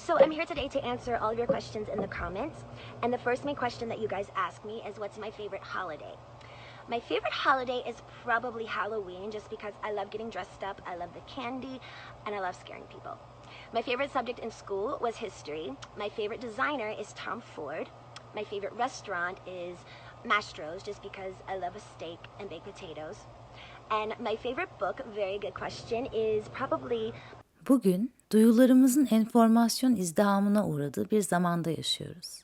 So I'm here today to answer all of your questions in the comments. And the first main question that you guys ask me is, what's my favorite holiday? My favorite holiday is probably Halloween, just because I love getting dressed up, I love the candy, and I love scaring people. My favorite subject in school was history. My favorite designer is Tom Ford. My favorite restaurant is Mastro's, just because I love a steak and baked potatoes. And my favorite book, very good question, is probably... Bugün duyularımızın enformasyon izdihamına uğradığı bir zamanda yaşıyoruz.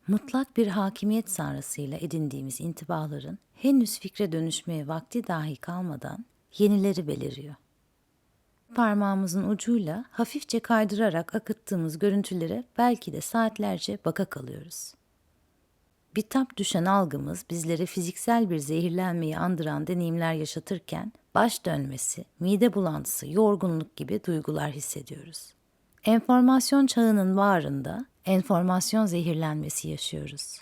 Mutlak bir hakimiyet sanrısıyla edindiğimiz intibaların henüz fikre dönüşmeye vakti dahi kalmadan yenileri beliriyor. Parmağımızın ucuyla hafifçe kaydırarak akıttığımız görüntülere belki de saatlerce baka kalıyoruz. Bitap düşen algımız bizlere fiziksel bir zehirlenmeyi andıran deneyimler yaşatırken baş dönmesi, mide bulantısı, yorgunluk gibi duygular hissediyoruz. Enformasyon çağının bağrında enformasyon zehirlenmesi yaşıyoruz.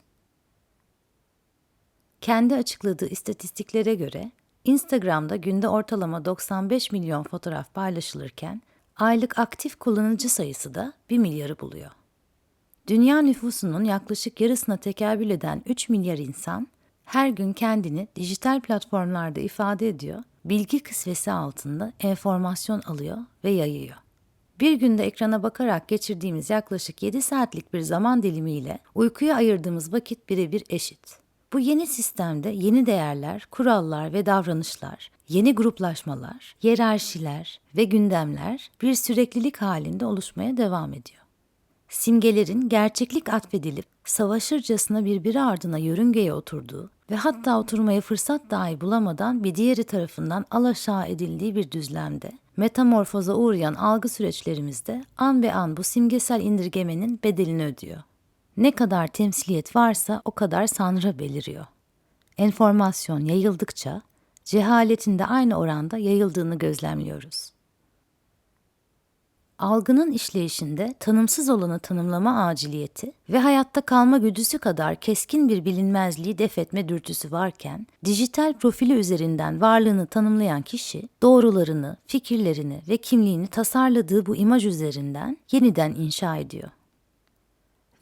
Kendi açıkladığı istatistiklere göre Instagram'da günde ortalama 95 milyon fotoğraf paylaşılırken aylık aktif kullanıcı sayısı da 1 milyarı buluyor. Dünya nüfusunun yaklaşık yarısına tekabül eden 3 milyar insan her gün kendini dijital platformlarda ifade ediyor, bilgi kisvesi altında enformasyon alıyor ve yayıyor. Bir günde ekrana bakarak geçirdiğimiz yaklaşık 7 saatlik bir zaman dilimiyle uykuya ayırdığımız vakit birebir eşit. Bu yeni sistemde yeni değerler, kurallar ve davranışlar, yeni gruplaşmalar, hiyerarşiler ve gündemler bir süreklilik halinde oluşmaya devam ediyor. Simgelerin gerçeklik atfedilip savaşırcasına birbiri ardına yörüngeye oturduğu ve hatta oturmaya fırsat dahi bulamadan bir diğeri tarafından alaşağı edildiği bir düzlemde, metamorfoza uğrayan algı süreçlerimizde an be an bu simgesel indirgemenin bedelini ödüyor. Ne kadar temsiliyet varsa o kadar sanrı beliriyor. Enformasyon yayıldıkça cehaletin de aynı oranda yayıldığını gözlemliyoruz. Algının işleyişinde tanımsız olanı tanımlama aciliyeti ve hayatta kalma güdüsü kadar keskin bir bilinmezliği defetme dürtüsü varken, dijital profili üzerinden varlığını tanımlayan kişi, doğrularını, fikirlerini ve kimliğini tasarladığı bu imaj üzerinden yeniden inşa ediyor.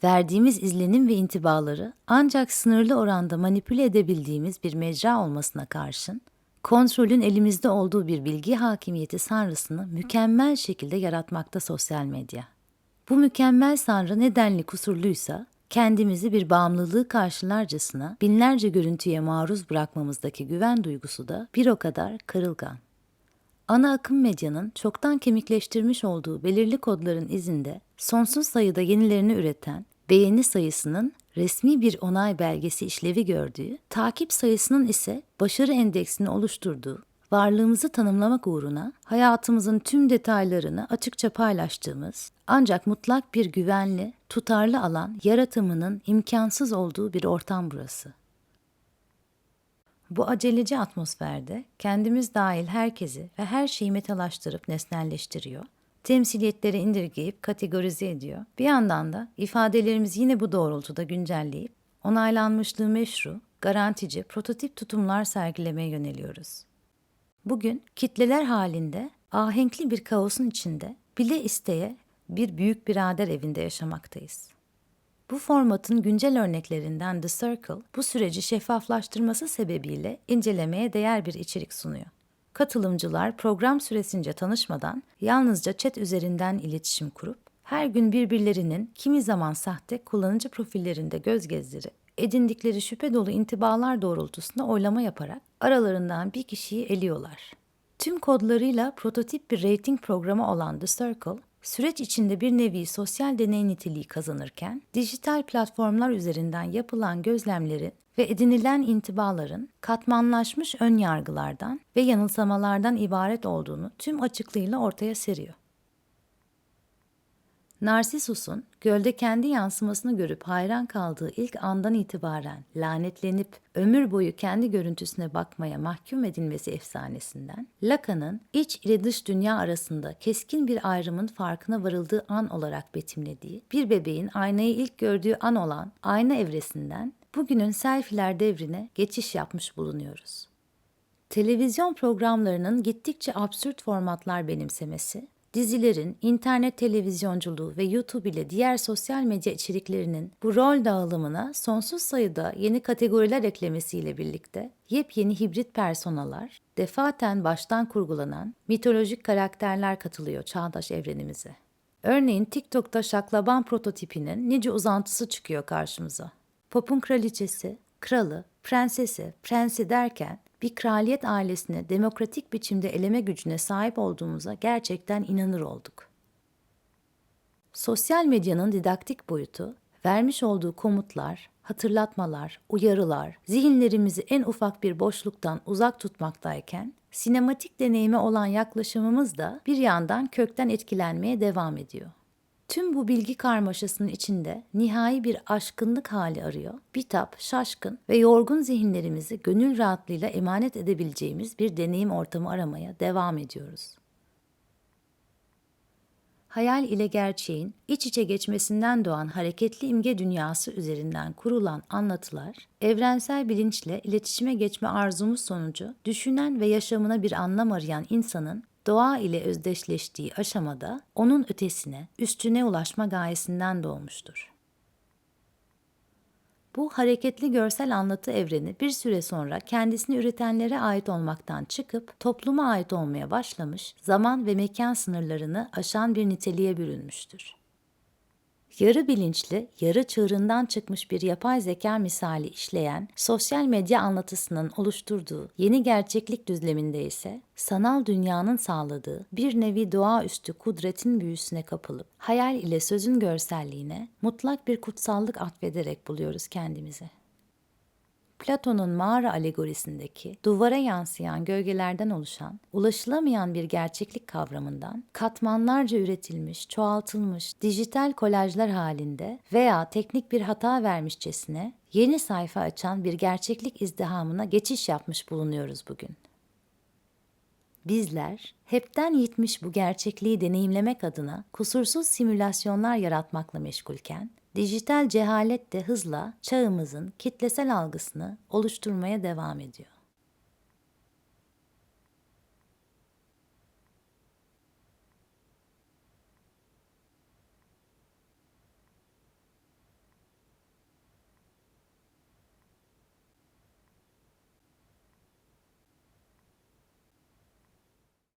Verdiğimiz izlenim ve intibaları ancak sınırlı oranda manipüle edebildiğimiz bir mecra olmasına karşın, kontrolün elimizde olduğu bir bilgi hakimiyeti sanrısını mükemmel şekilde yaratmakta sosyal medya. Bu mükemmel sanrı nedenli kusurluysa, kendimizi bir bağımlılığı karşılarcasına binlerce görüntüye maruz bırakmamızdaki güven duygusu da bir o kadar kırılgan. Ana akım medyanın çoktan kemikleştirmiş olduğu belirli kodların izinde sonsuz sayıda yenilerini üreten, beğeni sayısının resmi bir onay belgesi işlevi gördüğü, takip sayısının ise başarı endeksini oluşturduğu, varlığımızı tanımlamak uğruna hayatımızın tüm detaylarını açıkça paylaştığımız, ancak mutlak bir güvenli, tutarlı alan yaratımının imkansız olduğu bir ortam burası. Bu aceleci atmosferde kendimiz dahil herkesi ve her şeyi metalaştırıp nesnelleştiriyor, temsiliyetleri indirgeyip kategorize ediyor. Bir yandan da ifadelerimizi yine bu doğrultuda güncelleyip onaylanmışlığı meşru, garantici, prototip tutumlar sergilemeye yöneliyoruz. Bugün kitleler halinde ahenkli bir kaosun içinde bile isteye bir büyük birader evinde yaşamaktayız. Bu formatın güncel örneklerinden The Circle, bu süreci şeffaflaştırması sebebiyle incelemeye değer bir içerik sunuyor. Katılımcılar program süresince tanışmadan yalnızca chat üzerinden iletişim kurup, her gün birbirlerinin kimi zaman sahte kullanıcı profillerinde göz gezdirip, edindikleri şüphe dolu intibalar doğrultusunda oylama yaparak aralarından bir kişiyi eliyorlar. Tüm kodlarıyla prototip bir rating programı olan The Circle, süreç içinde bir nevi sosyal deney niteliği kazanırken, dijital platformlar üzerinden yapılan gözlemlerin ve edinilen intibaların katmanlaşmış ön yargılardan ve yanılsamalardan ibaret olduğunu tüm açıklığıyla ortaya seriyor. Narsisus'un gölde kendi yansımasını görüp hayran kaldığı ilk andan itibaren lanetlenip ömür boyu kendi görüntüsüne bakmaya mahkum edilmesi efsanesinden, Lacan'ın iç ile dış dünya arasında keskin bir ayrımın farkına varıldığı an olarak betimlediği, bir bebeğin aynayı ilk gördüğü an olan ayna evresinden bugünün selfie'ler devrine geçiş yapmış bulunuyoruz. Televizyon programlarının gittikçe absürt formatlar benimsemesi, Dizilerin, internet televizyonculuğu ve YouTube ile diğer sosyal medya içeriklerinin bu rol dağılımına sonsuz sayıda yeni kategoriler eklemesiyle birlikte yepyeni hibrit personalar, defaten baştan kurgulanan mitolojik karakterler katılıyor çağdaş evrenimize. Örneğin TikTok'ta şaklaban prototipinin nice uzantısı çıkıyor karşımıza. Pop'un kraliçesi, kralı, prensesi, prensi derken bir kraliyet ailesini demokratik biçimde eleme gücüne sahip olduğumuza gerçekten inanır olduk. Sosyal medyanın didaktik boyutu, vermiş olduğu komutlar, hatırlatmalar, uyarılar, zihinlerimizi en ufak bir boşluktan uzak tutmaktayken, sinematik deneyime olan yaklaşımımız da bir yandan kökten etkilenmeye devam ediyor. Tüm bu bilgi karmaşasının içinde nihai bir aşkınlık hali arıyor. Bitap, şaşkın ve yorgun zihinlerimizi gönül rahatlığıyla emanet edebileceğimiz bir deneyim ortamı aramaya devam ediyoruz. Hayal ile gerçeğin iç içe geçmesinden doğan hareketli imge dünyası üzerinden kurulan anlatılar, evrensel bilinçle iletişime geçme arzumuz sonucu düşünen ve yaşamına bir anlam arayan insanın doğa ile özdeşleştiği aşamada onun ötesine, üstüne ulaşma gayesinden doğmuştur. Bu hareketli görsel anlatı evreni bir süre sonra kendisini üretenlere ait olmaktan çıkıp topluma ait olmaya başlamış, zaman ve mekan sınırlarını aşan bir niteliğe bürünmüştür. Yarı bilinçli, yarı çığırından çıkmış bir yapay zeka misali işleyen sosyal medya anlatısının oluşturduğu yeni gerçeklik düzleminde ise sanal dünyanın sağladığı bir nevi doğaüstü kudretin büyüsüne kapılıp hayal ile sözün görselliğine mutlak bir kutsallık atfederek buluyoruz kendimizi. Platon'un mağara alegorisindeki duvara yansıyan gölgelerden oluşan, ulaşılamayan bir gerçeklik kavramından katmanlarca üretilmiş, çoğaltılmış dijital kolajlar halinde veya teknik bir hata vermişçesine yeni sayfa açan bir gerçeklik izdihamına geçiş yapmış bulunuyoruz bugün. Bizler hepten yitmiş bu gerçekliği deneyimlemek adına kusursuz simülasyonlar yaratmakla meşgulken, dijital cehalet de hızla çağımızın kitlesel algısını oluşturmaya devam ediyor.